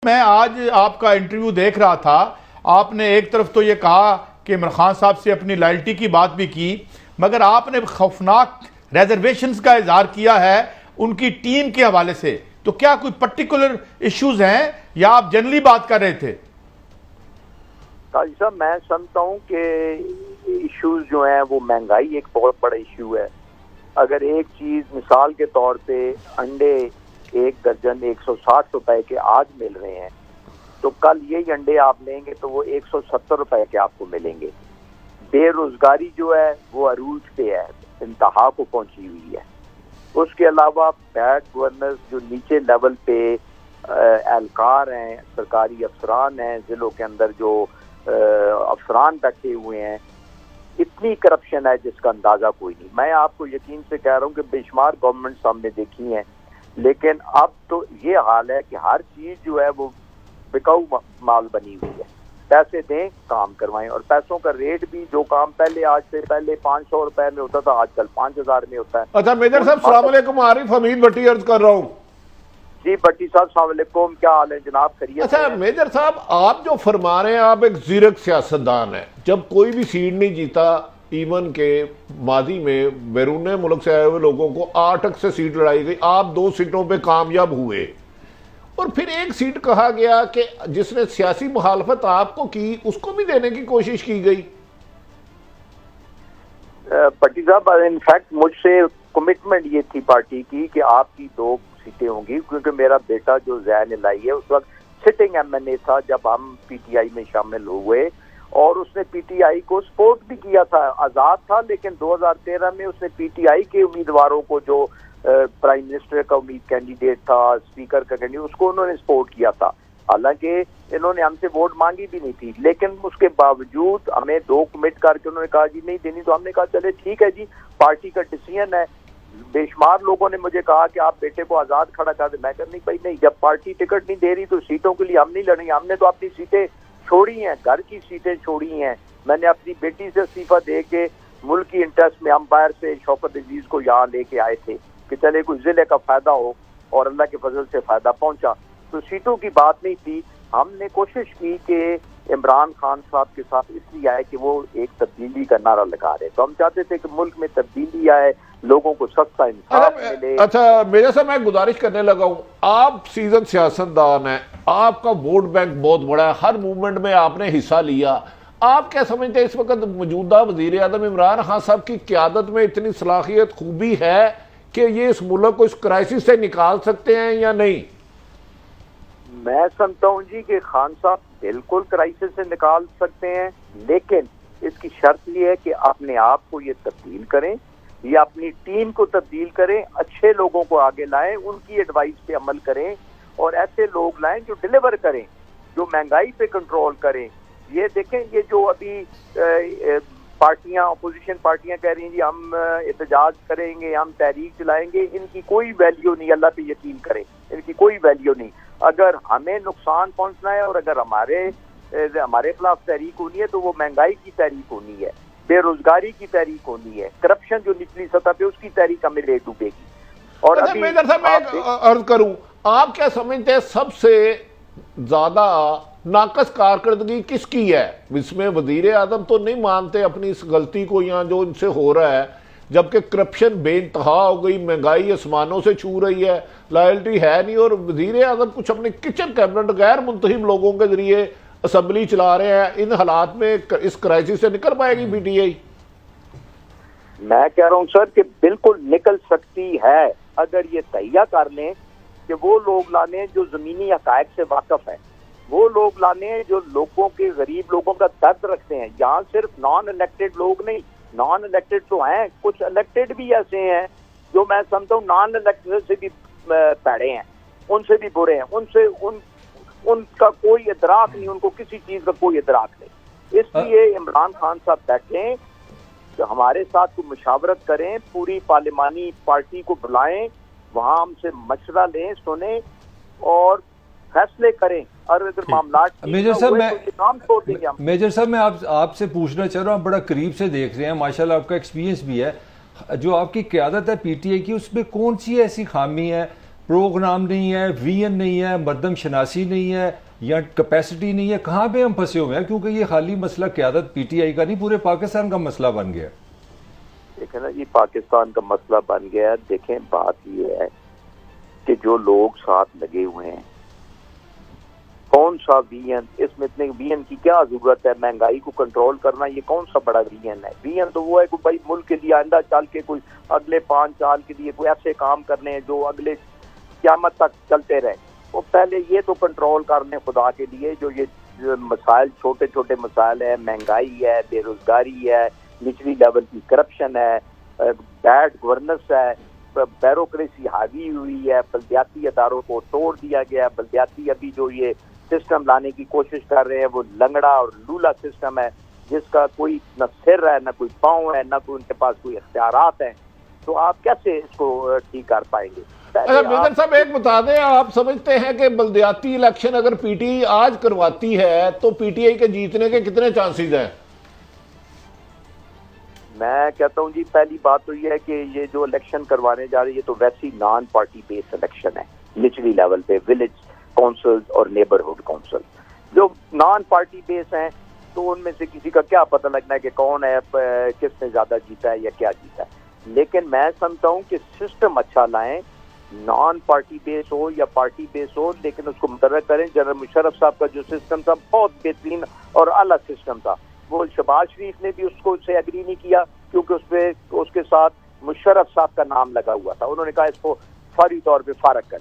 میں آج آپ کا انٹرویو دیکھ رہا تھا، آپ نے ایک طرف تو یہ کہا کہ عمران خان صاحب سے اپنی لائلٹی کی بات بھی کی، مگر آپ نے خوفناک ریزرویشنز کا اظہار کیا ہے ان کی ٹیم کے حوالے سے. تو کیا کوئی پرٹیکولر ایشوز ہیں یا آپ جنرلی بات کر رہے تھے؟ قاضی صاحب، میں سمجھتا ہوں کہ ایشوز جو ہیں وہ مہنگائی ایک بہت بڑا ایشو ہے. اگر ایک چیز مثال کے طور پہ انڈے ایک درجن 160 روپے کے آج مل رہے ہیں تو کل یہی انڈے آپ لیں گے تو وہ 170 روپے کے آپ کو ملیں گے. بے روزگاری جو ہے وہ عروج پہ ہے، انتہا کو پہنچی ہوئی ہے. اس کے علاوہ بیڈ گورننس جو نیچے لیول پہ اہلکار ہیں، سرکاری افسران ہیں، ضلعوں کے اندر جو افسران بیٹھے ہوئے ہیں، اتنی کرپشن ہے جس کا اندازہ کوئی نہیں. میں آپ کو یقین سے کہہ رہا ہوں کہ بے شمار گورنمنٹس ہم نے دیکھی ہیں، لیکن اب تو یہ حال ہے کہ ہر چیز جو ہے وہ بکاؤ مال بنی ہوئی ہے. پیسے دیں، کام کروائیں، اور پیسوں کا ریٹ بھی جو کام پہلے آج سے پہلے 500 روپے میں ہوتا تھا آج کل 5000 میں ہوتا ہے. اچھا میجر صاحب، السلام علیکم. عارف حمید بٹی عرض کر رہا ہوں. جی بٹی صاحب، السلام علیکم، کیا حال ہے جناب؟ خیریت؟ اچھا میجر صاحب، آپ جو فرما رہے ہیں، آپ ایک زیرک سیاستدان ہیں. جب کوئی بھی سیٹ نہیں جیتا، ایون کہ ماضی میں بیرون ملک سے آئے ہوئے لوگوں کو 8 سے سیٹ لڑائی گئی، آپ 2 سیٹوں پہ کامیاب ہوئے، اور پھر ایک سیٹ کہا گیا کہ جس نے سیاسی مخالفت آپ کو کی اس کو بھی دینے کی کوشش کی گئی. بٹی صاحب، انفیکٹ مجھ سے کمٹمنٹ یہ تھی پارٹی کی کہ آپ کی 2 سیٹیں ہوں گی، کیونکہ میرا بیٹا جو زین الہی ہے اس وقت سٹنگ ایم این اے تھا جب ہم پی ٹی آئی میں شامل ہوئے، اور اس نے پی ٹی آئی کو سپورٹ بھی کیا تھا. آزاد تھا، لیکن 2013 میں اس نے پی ٹی آئی کے امیدواروں کو، جو پرائم منسٹر کا امید کینڈیڈیٹ تھا، اسپیکر کا کینڈیڈیٹ، اس کو انہوں نے سپورٹ کیا تھا. حالانکہ انہوں نے ہم سے ووٹ مانگی بھی نہیں تھی، لیکن اس کے باوجود ہمیں 2 کمٹ کر کے انہوں نے کہا جی نہیں دینی، تو ہم نے کہا چلے ٹھیک ہے جی، پارٹی کا ڈیسیژن ہے. بے شمار لوگوں نے مجھے کہا کہ آپ بیٹے کو آزاد کھڑا کر دیں. میں کہا نہیں بھائی نہیں، جب پارٹی ٹکٹ نہیں دے رہی تو سیٹوں کے لیے ہم نہیں لڑیں گے. ہم نے تو اپنی سیٹیں چھوڑی ہیں، گھر کی سیٹیں چھوڑی ہیں. میں نے اپنی بیٹی سے استعفیٰ دے کے ملک کی انٹرسٹ میں امپائر سے شوکت عزیز کو یہاں لے کے آئے تھے کہ چلے کوئی ضلع کا فائدہ ہو، اور اللہ کے فضل سے فائدہ پہنچا. تو سیٹوں کی بات نہیں تھی. ہم نے کوشش کی کہ عمران خان صاحب کے ساتھ اس لیے آئے کہ وہ ایک تبدیلی کا نعرہ لگا رہے. تو ہم چاہتے تھے کہ ملک میں تبدیلی آئے، لوگوں کو سستا انصاف ملے. اچھا میجر صاحب، میں گزارش کرنے لگا ہوں، آپ سیزن سیاستدان ہیں، آپ کا ووٹ بینک بہت بڑا ہے، ہر موومنٹ میں آپ نے حصہ لیا. آپ کیا سمجھتے ہیں اس وقت موجودہ وزیر اعظم عمران خان صاحب کی قیادت میں اتنی صلاحیت، خوبی ہے کہ یہ اس ملک کو اس کرائسس سے نکال سکتے ہیں یا نہیں؟ میں سمجھتا ہوں جی کہ خان صاحب بالکل کرائسس سے نکال سکتے ہیں، لیکن اس کی شرط یہ ہے کہ اپنے آپ کو یہ تبدیل کریں، یہ اپنی ٹیم کو تبدیل کریں، اچھے لوگوں کو آگے لائیں، ان کی ایڈوائس پہ عمل کریں، اور ایسے لوگ لائیں جو ڈیلیور کریں، جو مہنگائی پہ کنٹرول کریں. یہ دیکھیں، یہ جو ابھی پارٹیاں، اپوزیشن پارٹیاں کہہ رہی ہیں جی ہم احتجاج کریں گے، ہم تحریک چلائیں گے، ان کی کوئی ویلیو نہیں. اللہ پہ یقین کریں، ان کی کوئی ویلیو نہیں. اگر ہمیں نقصان پہنچنا ہے اور اگر ہمارے خلاف تحریک ہونی ہے تو وہ مہنگائی کی تحریک ہونی ہے، بے روزگاری کی تحریک ہونی ہے، کرپشن جو نچلی سطح پہ، اس کی تحریک ہمیں لے ڈوبے گی. اور ابھی میجر صاحب میں ایک عرض کروں، آپ کیا سمجھتے ہیں سب سے زیادہ ناقص کارکردگی کس کی ہے؟ اس میں وزیر اعظم تو نہیں مانتے اپنی اس غلطی کو یہاں جو ان سے ہو رہا ہے، جبکہ کرپشن بے انتہا ہو گئی، مہنگائی آسمانوں سے چھو رہی ہے، لائلٹی ہے نہیں، اور وزیر اعظم کچھ اپنے کچن کیبنٹ غیر منتخب لوگوں کے ذریعے اسمبلی چلا رہے ہیں. ان حالات میں اس کرائسس سے نکل پائے گی پی ٹی آئی؟ میں کہہ رہا ہوں سر کہ بالکل نکل سکتی ہے، اگر یہ تہیہ کر لیں کہ وہ لوگ لانے جو زمینی حقائق سے واقف ہیں، وہ لوگ لانے جو لوگوں کے، غریب لوگوں کا درد رکھتے ہیں. یہاں صرف نان الیکٹڈ لوگ نہیں، نان الیکٹڈ تو ہیں، کچھ الیکٹڈ بھی ایسے ہیں جو میں سمجھتا ہوں نان الیکٹڈ سے بھی پیڑے ہیں، ان سے بھی برے ہیں، ان کا کوئی ادراک نہیں، ان کو کسی چیز کا کوئی ادراک نہیں. اس لیے عمران خان صاحب بیٹھیں، ہمارے ساتھ کوئی مشاورت کریں، پوری پارلیمانی پارٹی کو بلائیں، وہاں ہم سے مشورہ لیں، سنیں اور فیصلے کریں. اور اگر معاملات میجر صاحب میں آپ سے پوچھنا چاہ رہا ہوں، بڑا قریب سے دیکھ رہے ہیں، ماشاءاللہ آپ کا ایکسپیرینس بھی ہے، جو آپ کی قیادت ہے پی ٹی آئی کی، اس میں کون سی ایسی خامی ہے پروگرام نہیں ہے, وی این نہیں ہے, مردم شناسی نہیں ہے, یا کیپیسٹی نہیں ہے. کہاں پہ ہم پھنسے ہوئے ہیں؟ کیونکہ یہ خالی مسئلہ قیادت پی ٹی آئی کا نہیں, پورے پاکستان کا مسئلہ بن گیا. دیکھیں نا جی, پاکستان کا مسئلہ بن گیا. دیکھیں بات یہ ہے کہ جو لوگ ساتھ لگے ہوئے ہیں, کون سا وی این, اس میں اتنے وی این کی کیا ضرورت ہے؟ مہنگائی کو کنٹرول کرنا یہ کون سا بڑا وی این ہے؟ وی این تو وہ ہے کہ بھائی ملک کے لیے آئندہ چل کے کوئی اگلے 5 سال کے لیے کوئی ایسے کام کرنے ہیں جو اگلے قیامت تک چلتے رہے. وہ پہلے یہ تو کنٹرول کرنے خدا کے لیے جو یہ مسائل, چھوٹے چھوٹے مسائل ہیں, مہنگائی ہے, بے روزگاری ہے, نچلی لیول کی کرپشن ہے, بیڈ گورننس ہے, بیوروکریسی حاوی ہوئی ہے, بلدیاتی اداروں کو توڑ دیا گیا. بلدیاتی ابھی جو یہ سسٹم لانے کی کوشش کر رہے ہیں وہ لنگڑا اور لولا سسٹم ہے جس کا کوئی نہ سر ہے, نہ کوئی پاؤں ہے, نہ کوئی ان کے پاس کوئی اختیارات ہیں. تو آپ کیسے اس کو ٹھیک کر پائیں گے؟ میجر صاحب ایک بتا دیں, آپ سمجھتے ہیں کہ بلدیاتی الیکشن اگر پی ٹی آئی آج کرواتی ہے تو پی ٹی آئی کے جیتنے کے کتنے چانسز ہیں؟ میں کہتا ہوں جی, پہلی بات تو یہ ہے کہ یہ جو الیکشن کروانے جا رہی ہے تو ویسی نان پارٹی بیس الیکشن ہے. نچلی لیول پہ ولیج کونسلز اور نیبرہڈ کونسل جو نان پارٹی بیس ہیں, تو ان میں سے کسی کا کیا پتہ لگنا ہے کہ کون ہے, کس نے زیادہ جیتا ہے یا کیا جیتا ہے. لیکن میں سمجھتا ہوں کہ سسٹم اچھا لائیں, نان پارٹی بیس ہو یا پارٹی بیس ہو, لیکن اس کو متحرک کریں. جنرل مشرف صاحب کا جو سسٹم تھا بہت بہترین اور اعلیٰ سسٹم تھا. وہ شہباز شریف نے بھی اس کو سے ایگری نہیں کیا کیونکہ اس کے ساتھ مشرف صاحب کا نام لگا ہوا تھا. انہوں نے کہا اس کو فوری طور پہ فارغ کریں.